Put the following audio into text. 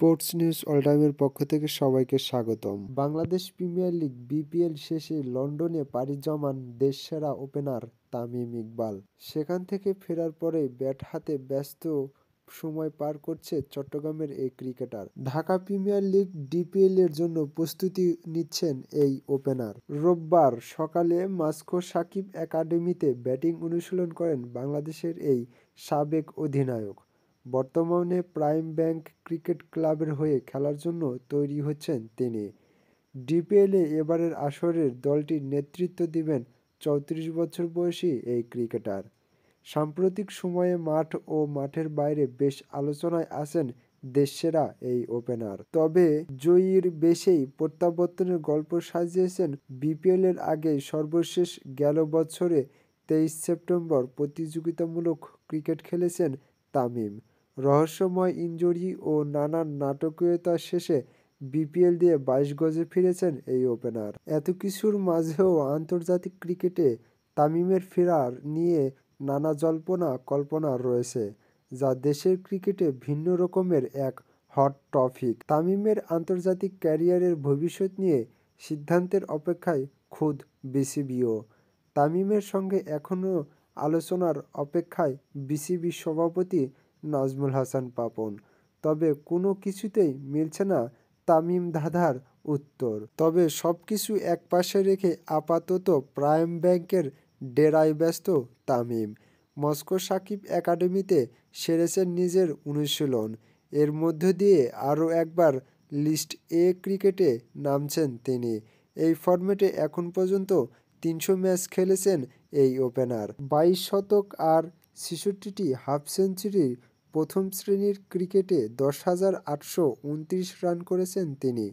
Sports news all টাইমের পক্ষ থেকে সবাইকে স্বাগতম। বাংলাদেশ প্রিমিয়ার লিগ বিপিএল শেষে লন্ডনে পাড়ি জমান দেশসেরা ওপেনার তামিম ইকবাল। সেখান থেকে ফেরার পরে ব্যাট হাতে ব্যস্ত সময় পার করছে চট্টগ্রামের এই ক্রিকেটার। ঢাকা প্রিমিয়ার লিগ ডিপিএল-এর জন্য প্রস্তুতি নিচ্ছেন এই ওপেনার। রোববার সকালে মাস্কো সাকিব একাডেমিতে ব্যাটিং অনুশীলন করেন বাংলাদেশের এই সাবেক অধিনায়ক। বর্তমানে প্রাইম ব্যাংক ক্রিকেট ক্লাবের হয়ে খেলার জন্য তৈরি হচ্ছেন তিনি। ডিপিএলে এবারের আসরের দলটির নেতৃত্ব দিবেন ৩৪ বছর বয়সী এই ক্রিকেটার। সাম্প্রতিক সময়ে মাঠ ও মাঠের বাইরে বেশ আলোচনায় আছেন দেশসেরা এই ওপেনার। তবে জয়ীর বেশেই প্রত্যাবর্তনের গল্প সাজিয়েছেন বিপিএলের আগে সর্বশেষ গেল বছরে ২৩ সেপ্টেম্বর প্রতিযোগিতামূলক ক্রিকেট খেলেছেন তামিম। রহস্যময় ইনজুরি ও নানান নাটকীয়তা শেষে বিপিএল দিয়ে ২২ গজে ফিরেছেন এই ওপেনার। এত কিছুর মাঝেও আন্তর্জাতিক ক্রিকেটে তামিমের ফেরার নিয়ে নানা জল্পনা কল্পনা রয়েছে, যা দেশের ক্রিকেটে ভিন্ন রকমের এক হট টপিক। তামিমের আন্তর্জাতিক ক্যারিয়ারের ভবিষ্যৎ নিয়ে সিদ্ধান্তের অপেক্ষায় খোদ বিসিবিও। তামিমের সঙ্গে এখনও আলোচনার অপেক্ষায় বিসিবি সভাপতি নাজমুল হাসান পাপন। তবে কোনো কিছুতেই মিলছে না তামিম দাদার উত্তর। তবে সবকিছু একপাশে রেখে আপাতত প্রাইম ব্যাংকের ডেরায় ব্যস্ত তামিম। মস্কো সাকিব একাডেমিতে সেরেছেন নিজের অনুশীলন। এর মধ্য দিয়ে আরও একবার লিস্ট এ ক্রিকেটে নামছেন তিনি। এই ফরম্যাটে এখন পর্যন্ত ৩০০ ম্যাচ খেলেছেন এই ওপেনার। ২২ শতক আর ৬৬টি হাফ সেঞ্চুরির প্রথম শ্রেণীর ক্রিকেটে ১০,৮২৯ রান করেছেন তিনি।